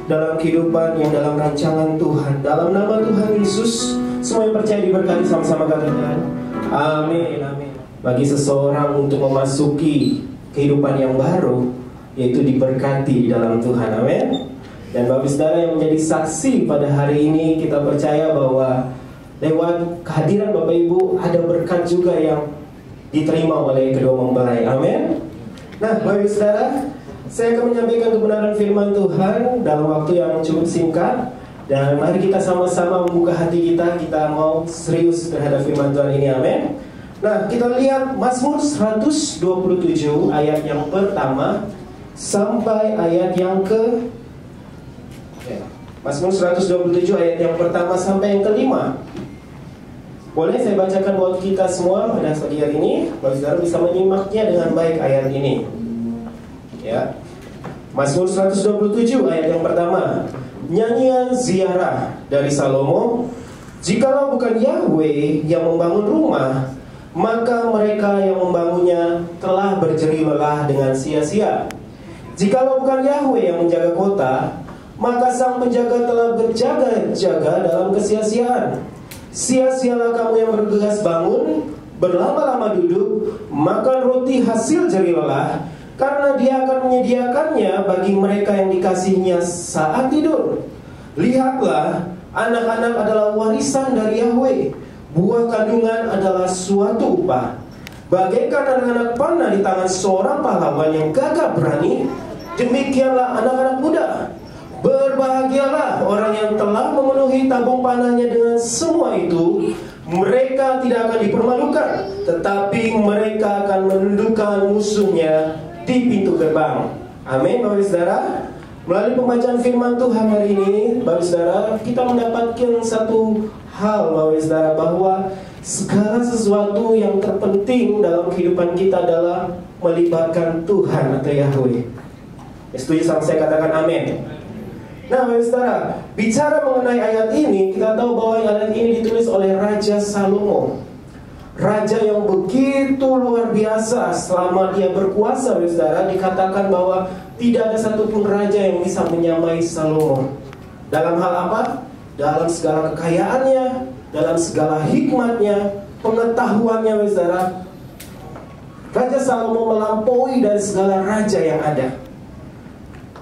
dalam kehidupan yang dalam rancangan Tuhan. Dalam nama Tuhan Yesus, semua yang percaya diberkati, sama-sama katakan amin, amin. Bagi seseorang untuk memasuki kehidupan yang baru, yaitu diberkati di dalam Tuhan, amin. Dan Bapak Saudara yang menjadi saksi pada hari ini, kita percaya bahwa lewat kehadiran Bapak Ibu ada berkat juga yang diterima oleh kedua mempelai, amin. Nah Bapak Saudara, saya akan menyampaikan kebenaran firman Tuhan dalam waktu yang cukup singkat. Dan mari kita sama-sama membuka hati kita. Kita mau serius terhadap firman Tuhan ini, amin. Nah, kita lihat Mazmur 127 ayat yang pertama sampai ayat yang ke Mazmur 127 ayat yang pertama sampai yang kelima. Boleh saya bacakan buat kita semua pada pagi hari ini, Bapak Saudara bisa menyimaknya dengan baik ayat ini. Ya. Mazmur 127 ayat yang pertama. Nyanyian ziarah dari Salomo. Jikalau bukan Yahweh yang membangun rumah, maka mereka yang membangunnya telah berjerih lelah dengan sia-sia. Jikalau bukan Yahweh yang menjaga kota, maka sang penjaga telah berjaga-jaga dalam kesia-siaan. Sia-sialah kamu yang bergegas bangun, berlama-lama duduk, makan roti hasil jerih lelah, karena dia akan menyediakannya bagi mereka yang dikasihinya saat tidur. Lihatlah, anak-anak adalah warisan dari Yahweh, buah kandungan adalah suatu upah. Bagaikan anak-anak panah di tangan seorang pahlawan yang gagah berani, demikianlah anak-anak muda. Berbahagialah orang yang telah memenuhi tabung panahnya dengan semua itu. Mereka tidak akan dipermalukan, tetapi mereka akan menundukkan musuhnya di pintu gerbang. Amin, Bapak Saudara. Melalui pembacaan firman Tuhan hari ini, Bapak Saudara, kita mendapatkan satu hal, Bapak Saudara, bahwa segala sesuatu yang terpenting dalam kehidupan kita adalah melibatkan Tuhan atau Yahweh. Setuju sama saya, katakan amin. Nah, Bapak Saudara, bicara mengenai ayat ini, kita tahu bahwa ayat ini ditulis oleh Raja Salomo. Raja yang begitu luar biasa selama dia berkuasa, saudara. Dikatakan bahwa tidak ada satupun raja yang bisa menyamai Salomo. Dalam hal apa? Dalam segala kekayaannya, dalam segala hikmatnya, pengetahuannya, saudara. Raja Salomo melampaui dari segala raja yang ada.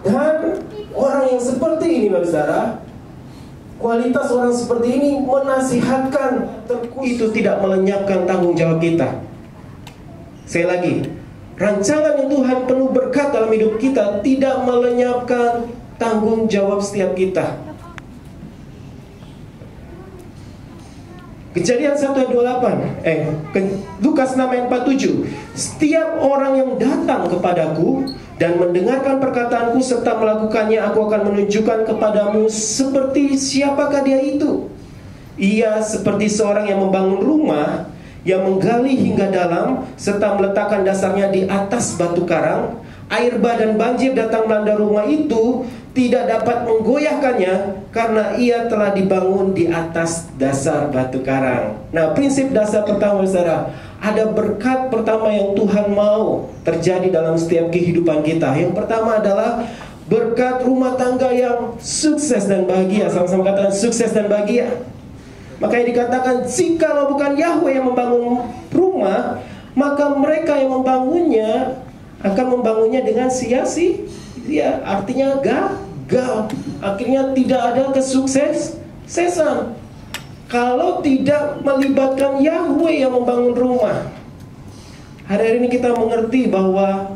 Dan orang yang seperti ini, saudara, kualitas orang seperti ini menasihatkan itu tidak melenyapkan tanggung jawab kita. Sekali lagi, rancangan yang Tuhan penuh berkat dalam hidup kita tidak melenyapkan tanggung jawab setiap kita. Kejadian 1 ayat 28, Lukas 6 ayat 47. Setiap orang yang datang kepadaku dan mendengarkan perkataanku serta melakukannya, aku akan menunjukkan kepadamu seperti siapakah dia itu. Ia seperti seorang yang membangun rumah, yang menggali hingga dalam serta meletakkan dasarnya di atas batu karang. Air bah dan banjir datang melanda rumah itu, tidak dapat menggoyahkannya karena ia telah dibangun di atas dasar batu karang. Nah, prinsip dasar pertama, saudara, ada berkat pertama yang Tuhan mau terjadi dalam setiap kehidupan kita. Yang pertama adalah berkat rumah tangga yang sukses dan bahagia. Sama-sama katakan sukses dan bahagia. Makanya dikatakan, jikalau bukan Yahweh yang membangun rumah, maka mereka yang membangunnya akan membangunnya dengan sia-sia. Artinya gagal. Akhirnya tidak ada kesuksesan kalau tidak melibatkan Yahweh yang membangun rumah. Hari-hari ini kita mengerti bahwa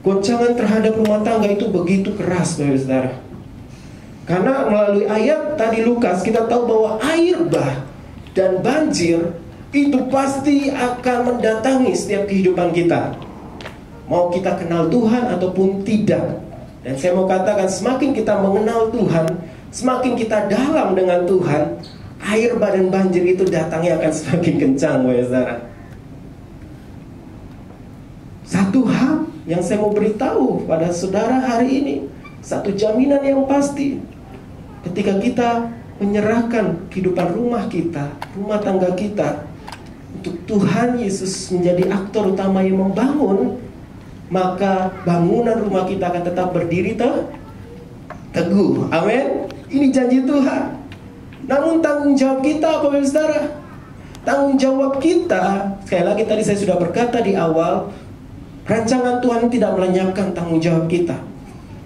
goncangan terhadap rumah tangga itu begitu keras, saudara. Karena melalui ayat tadi Lukas, kita tahu bahwa air bah dan banjir itu pasti akan mendatangi setiap kehidupan kita, mau kita kenal Tuhan ataupun tidak. Dan saya mau katakan, semakin kita mengenal Tuhan, semakin kita dalam dengan Tuhan, air bah dan banjir itu datangnya akan semakin kencang, saudara. Satu hal yang saya mau beritahu pada saudara hari ini, satu jaminan yang pasti, ketika kita menyerahkan kehidupan rumah kita, rumah tangga kita untuk Tuhan Yesus menjadi aktor utama yang membangun, maka bangunan rumah kita akan tetap berdiri teguh. Amin. Ini janji Tuhan. Namun tanggung jawab kita apa, saudara? Tanggung jawab kita, sekali lagi tadi saya sudah berkata di awal, rancangan Tuhan tidak melenyapkan tanggung jawab kita.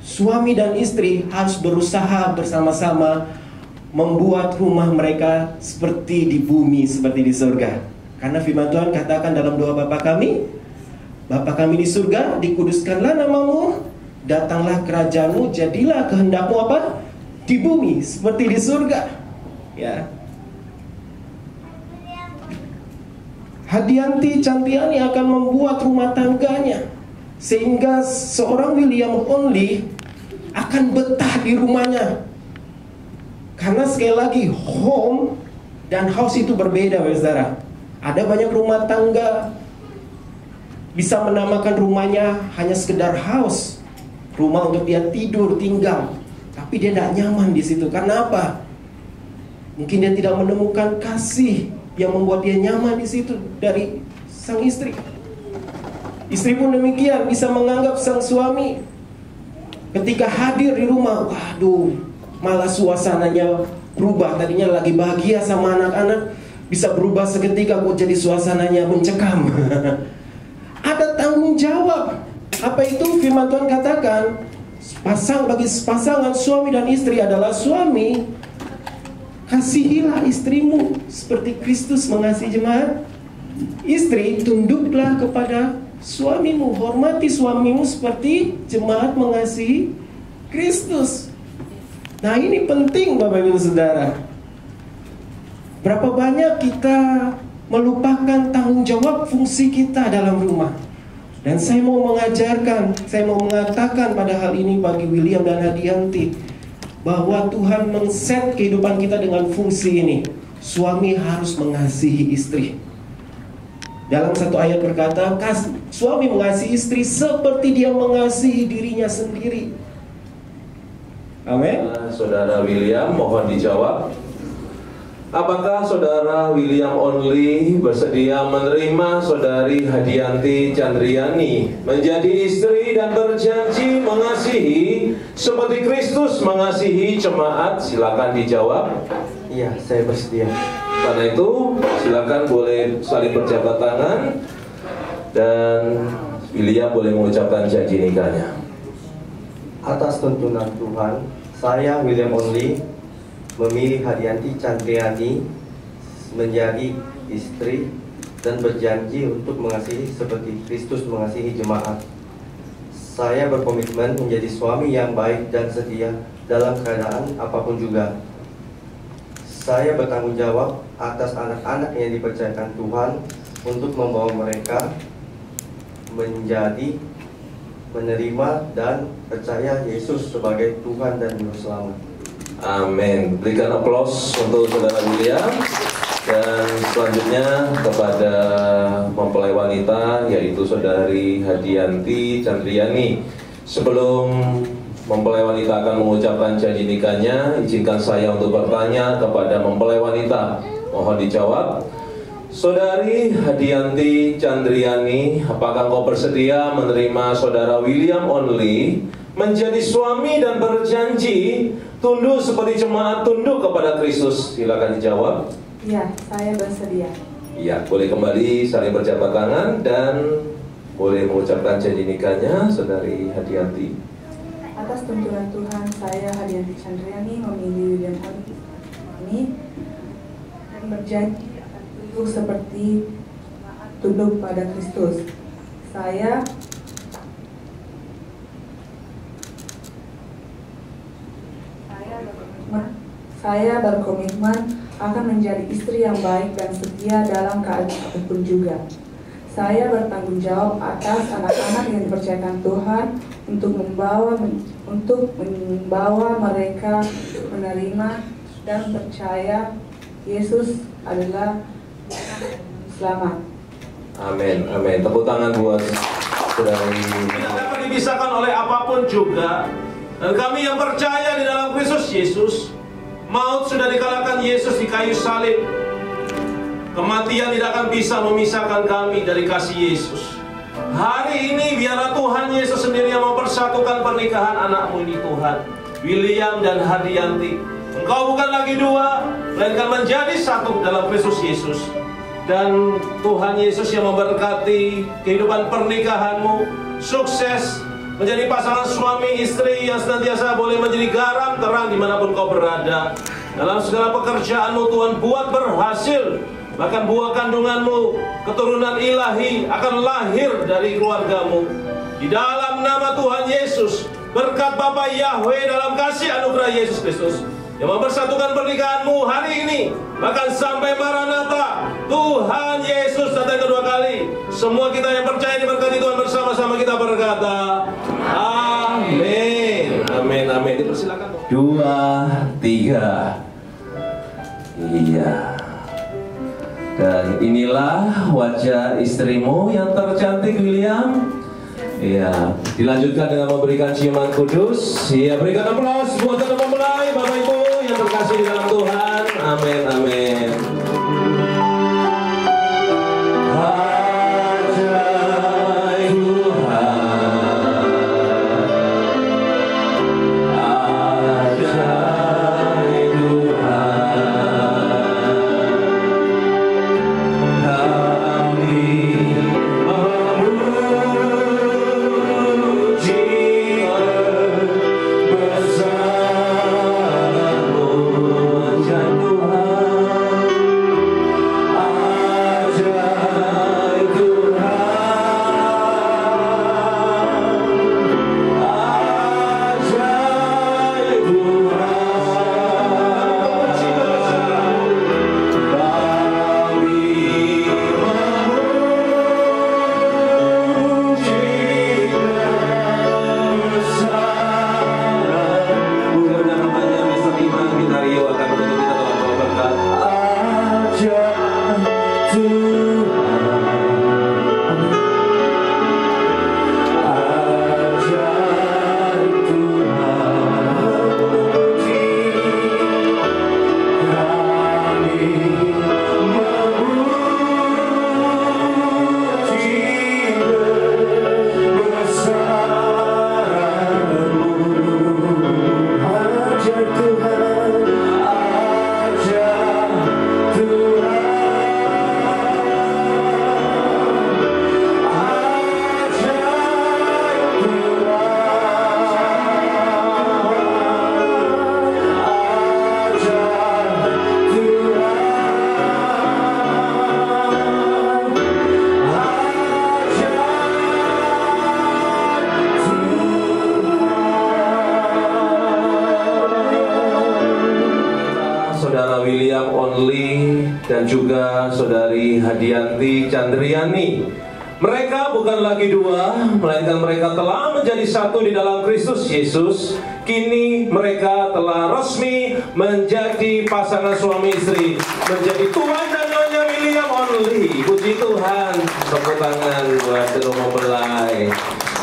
Suami dan istri harus berusaha bersama-sama membuat rumah mereka seperti di bumi, seperti di surga. Karena firman Tuhan katakan dalam doa Bapa kami di surga, dikuduskanlah namamu, datanglah kerajaanmu, jadilah kehendakmu apa? Di bumi, seperti di surga. Ya. Hadianti Cantiani akan membuat rumah tangganya sehingga seorang William Only akan betah di rumahnya. Karena sekali lagi, home dan house itu berbeda, saudara. Ada banyak rumah tangga bisa menamakan rumahnya hanya sekedar house, rumah untuk dia tidur, tinggal, tapi dia tidak nyaman di situ. Karena apa? Mungkin dia tidak menemukan kasih yang membuat dia nyaman di situ dari sang istri. Istri pun demikian, bisa menganggap sang suami ketika hadir di rumah, waduh, malah suasananya berubah. Tadinya lagi bahagia sama anak-anak, bisa berubah seketika kok jadi suasananya mencekam. Ada tanggung jawab. Apa itu? Firman Tuhan katakan, bagi pasangan suami dan istri adalah suami, kasihilah istrimu seperti Kristus mengasihi jemaat. Istri, tunduklah kepada suamimu, hormati suamimu seperti jemaat mengasihi Kristus. Nah, ini penting Bapak Ibu Saudara. Berapa banyak kita melupakan tanggung jawab fungsi kita dalam rumah. Dan saya mau mengatakan pada hal ini bagi William dan Hadianti, bahwa Tuhan men-set kehidupan kita dengan fungsi ini. Suami harus mengasihi istri. Dalam satu ayat berkata, suami mengasihi istri seperti dia mengasihi dirinya sendiri. Amin. Saudara William, mohon dijawab. Apakah saudara William Only bersedia menerima saudari Hadianti Chandriani menjadi istri dan berjanji mengasihi seperti Kristus mengasihi jemaat? Silakan dijawab. Iya, saya bersedia. Karena itu, silakan boleh saling berjabat tangan dan William boleh mengucapkan janji nikahnya. Atas tuntunan Tuhan, saya William Only memilih Hadianti Chandriani menjadi istri dan berjanji untuk mengasihi seperti Kristus mengasihi jemaat. Saya berkomitmen menjadi suami yang baik dan setia dalam keadaan apapun juga. Saya bertanggung jawab atas anak-anak yang dipercayakan Tuhan untuk membawa mereka menjadi menerima dan percaya Yesus sebagai Tuhan dan Juru Selamat. Amin. Berikan aplaus untuk saudara William. Dan selanjutnya kepada mempelai wanita, yaitu saudari Hadianti Chandriani. Sebelum mempelai wanita akan mengucapkan janji nikahnya, izinkan saya untuk bertanya kepada mempelai wanita. Mohon dijawab. Saudari Hadianti Chandriani, apakah kau bersedia menerima saudara William Only menjadi suami dan berjanji tunduk seperti jemaat tunduk kepada Kristus? Silakan dijawab. Ya, saya bersedia. Ya, boleh kembali saling berjabat tangan dan boleh mengucapkan janji nikahnya, saudari Hadianti. Atas tuntunan Tuhan, saya Hadianti Chandriani memilih William Only ini dan berjanji akan tunduk seperti tunduk pada Kristus. Saya berkomitmen akan menjadi istri yang baik dan setia dalam keadaan apapun juga. Saya bertanggung jawab atas anak-anak yang dipercayakan Tuhan untuk membawa mereka menerima dan percaya Yesus adalah selamat. Amin, amin. Tepuk tangan buat saudari. Tidak dapat dipisahkan oleh apapun juga. Dan kami yang percaya di dalam Kristus Yesus, maut sudah dikalahkan Yesus di kayu salib. Kematian tidak akan bisa memisahkan kami dari kasih Yesus. Hari ini biarlah Tuhan Yesus sendiri yang mempersatukan pernikahan anakmu ini, Tuhan, William dan Hadianti. Engkau bukan lagi dua, melainkan menjadi satu dalam Kristus Yesus. Dan Tuhan Yesus yang memberkati kehidupan pernikahanmu, sukses menjadi pasangan suami istri yang senantiasa boleh menjadi garam terang dimanapun kau berada. Dalam segala pekerjaanmu Tuhan buat berhasil. Bahkan buah kandunganmu, keturunan ilahi akan lahir dari keluargamu. Di dalam nama Tuhan Yesus, berkat Bapa Yahweh dalam kasih anugerah Yesus Kristus yang mempersatukan pernikahanmu hari ini, bahkan sampai Maranatha, Tuhan Yesus datang kedua kali. Semua kita yang percaya diberkati Tuhan, bersama-sama kita berkata, amin, amin, amin. Dipersilakan. 2, 3. Iya. Dan inilah wajah istrimu yang tercantik, William. Ya, dilanjutkan dengan memberikan ciuman kudus. Ya, berikan aplaus buat para mempelai, Bapak Ibu yang terkasih di dalam Tuhan. Amin, amin. William Only dan juga saudari Hadianti Chandriani. Mereka bukan lagi dua, melainkan mereka telah menjadi satu di dalam Kristus Yesus. Kini mereka telah resmi menjadi pasangan suami istri, menjadi tuan dan nyonya William Only. Puji Tuhan, tepuk tangan buat kedua mempelai.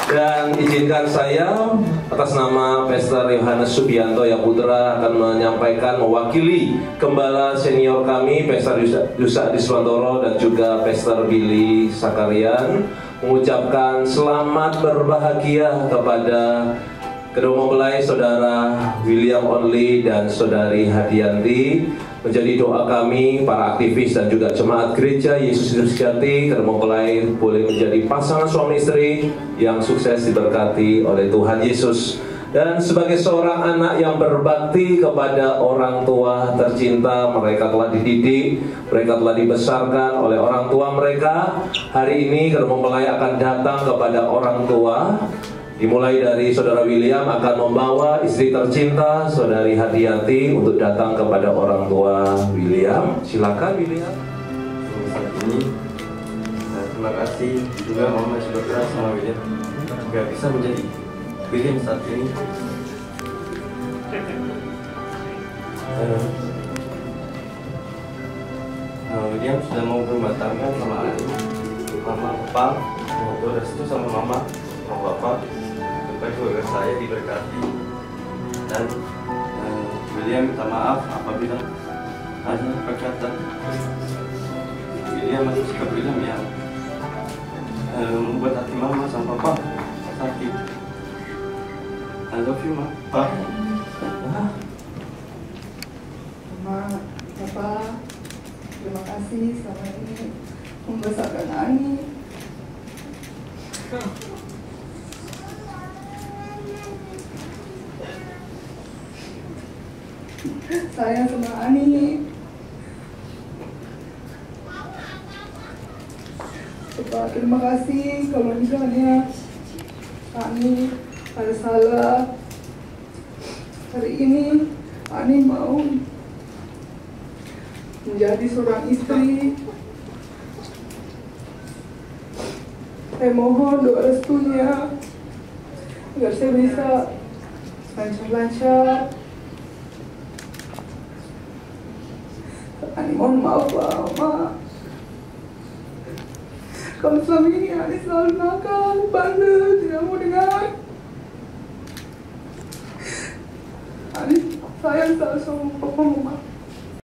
Dan izinkan saya atas nama Pastor Yohanes Subianto Yaputra akan menyampaikan mewakili gembala senior kami Pastor Yusa Diswantoro dan juga Pastor Billy Sakarian mengucapkan selamat berbahagia kepada kedua mempelai Saudara William Only dan Saudari Hadianti. Menjadi doa kami para aktivis dan juga jemaat gereja Yesus Kristus Sejati, kedua mempelai boleh menjadi pasangan suami istri yang sukses diberkati oleh Tuhan Yesus. Dan sebagai seorang anak yang berbakti kepada orang tua tercinta, mereka telah dididik, mereka telah dibesarkan oleh orang tua mereka. Hari ini kedua mempelai akan datang kepada orang tua. Dimulai dari Saudara William akan membawa istri tercinta Saudari Hadianti untuk datang kepada orang tua William. Silakan William. Saat ini, terima kasih juga Mama sudah keras sama William. Gak bisa menjadi William saat ini. William sudah mau berumah tangga sama Ali, Mama, Papa, mau restu sama Mama, Papa. Keluarga saya diberkati dan William minta maaf apabila ada perkataan William atau sikap William yang membuat hati Mama sama Papa sakit. I love you, Ma. Pak. Mama, Papa, terima kasih selama ini membesarkan Ani. Saya sama Ani. Bapak, terima kasih kalau misalnya Ani ada salah. Hari ini Ani mau menjadi seorang istri. Saya mohon doa restunya agar saya bisa lancar-lancar. Ani mohon maaf, Mama. Kalau selama ini Ani selalu nakal, bandel, tidak mau dengar. Ani sayang selalu sama Papa, Mama.